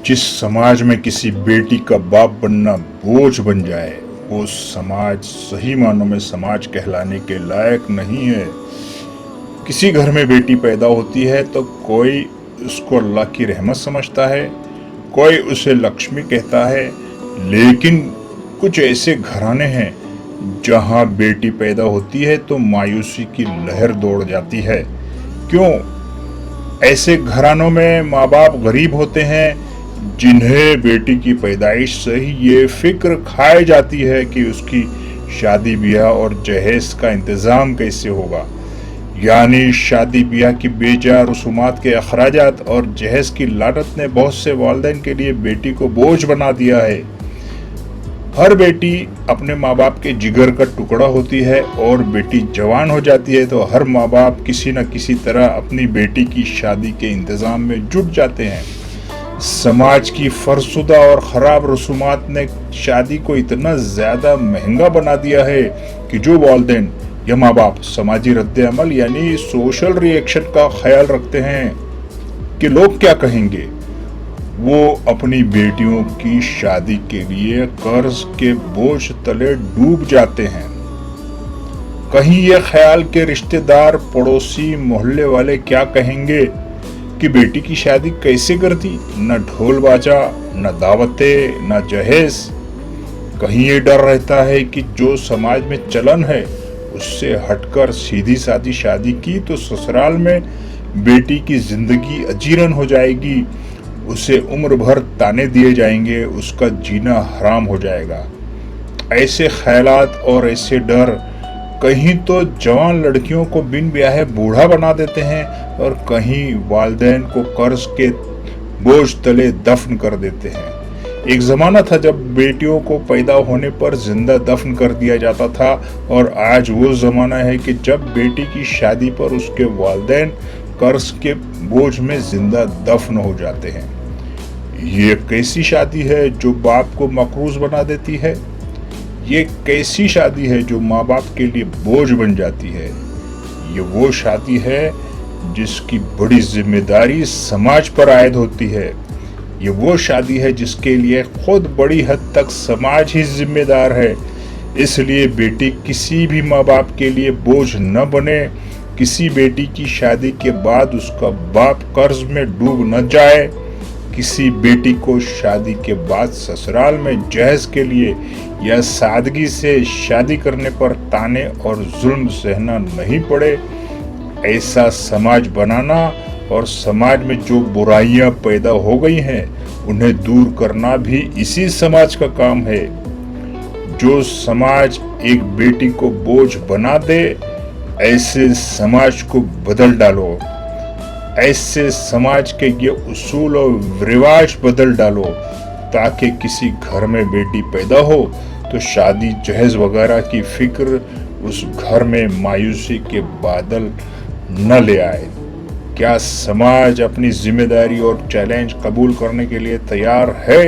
जिस समाज में किसी बेटी का बाप बनना बोझ बन जाए, वो समाज सही मानों में समाज कहलाने के लायक नहीं है। किसी घर में बेटी पैदा होती है तो कोई उसको अल्लाह की रहमत समझता है, कोई उसे लक्ष्मी कहता है, लेकिन कुछ ऐसे घराने हैं जहां बेटी पैदा होती है तो मायूसी की लहर दौड़ जाती है। क्यों? ऐसे घरानों में माँ बाप गरीब होते हैं जिन्हें बेटी की पैदाइश से ही ये फिक्र खाई जाती है कि उसकी शादी ब्याह और जहेज का इंतज़ाम कैसे होगा। यानी शादी ब्याह की बेजा रसूमात के अखराजात और जहेज की लागत ने बहुत से वालिदैन के लिए बेटी को बोझ बना दिया है। हर बेटी अपने माँ बाप के जिगर का टुकड़ा होती है और बेटी जवान हो जाती है तो हर माँ बाप किसी न किसी तरह अपनी बेटी की शादी के इंतज़ाम में जुट जाते हैं। समाज की फरसुदा और ख़राब रसूमात ने शादी को इतना ज़्यादा महंगा बना दिया है कि जो वालिदैन या माँ बाप समाजी रद्द-ए-अमल यानी सोशल रिएक्शन का ख्याल रखते हैं कि लोग क्या कहेंगे, वो अपनी बेटियों की शादी के लिए कर्ज के बोझ तले डूब जाते हैं। कहीं ये ख्याल के रिश्तेदार, पड़ोसी, मोहल्ले वाले क्या कहेंगे कि बेटी की शादी कैसे कर दी, न ढोल बाजा, न दावतें, न जहेज। कहीं ये डर रहता है कि जो समाज में चलन है उससे हटकर सीधी सादी शादी की तो ससुराल में बेटी की जिंदगी अजीरन हो जाएगी, उसे उम्र भर ताने दिए जाएंगे, उसका जीना हराम हो जाएगा। ऐसे ख्यालात और ऐसे डर कहीं तो जवान लड़कियों को बिन ब्याहे बूढ़ा बना देते हैं और कहीं वालिदैन को कर्ज के बोझ तले दफन कर देते हैं। एक ज़माना था जब बेटियों को पैदा होने पर जिंदा दफन कर दिया जाता था और आज वो ज़माना है कि जब बेटी की शादी पर उसके वालिदैन कर्ज के बोझ में जिंदा दफन हो जाते हैं। ये कैसी शादी है जो बाप को मकरूज बना देती है? ये कैसी शादी है जो माँ बाप के लिए बोझ बन जाती है? ये वो शादी है जिसकी बड़ी जिम्मेदारी समाज पर आयद होती है। ये वो शादी है जिसके लिए खुद बड़ी हद तक समाज ही जिम्मेदार है। इसलिए बेटी किसी भी माँ बाप के लिए बोझ न बने, किसी बेटी की शादी के बाद उसका बाप कर्ज में डूब न जाए, किसी बेटी को शादी के बाद ससुराल में जहेज के लिए या सादगी से शादी करने पर ताने और जुल्म सहना नहीं पड़े। ऐसा समाज बनाना और समाज में जो बुराइयां पैदा हो गई हैं उन्हें दूर करना भी इसी समाज का काम है। जो समाज एक बेटी को बोझ बना दे, ऐसे समाज को बदल डालो। ऐसे समाज के ये उसूल और रिवाज बदल डालो ताकि किसी घर में बेटी पैदा हो तो शादी जहेज वगैरह की फिक्र उस घर में मायूसी के बादल न ले आए। क्या समाज अपनी जिम्मेदारी और चैलेंज कबूल करने के लिए तैयार है?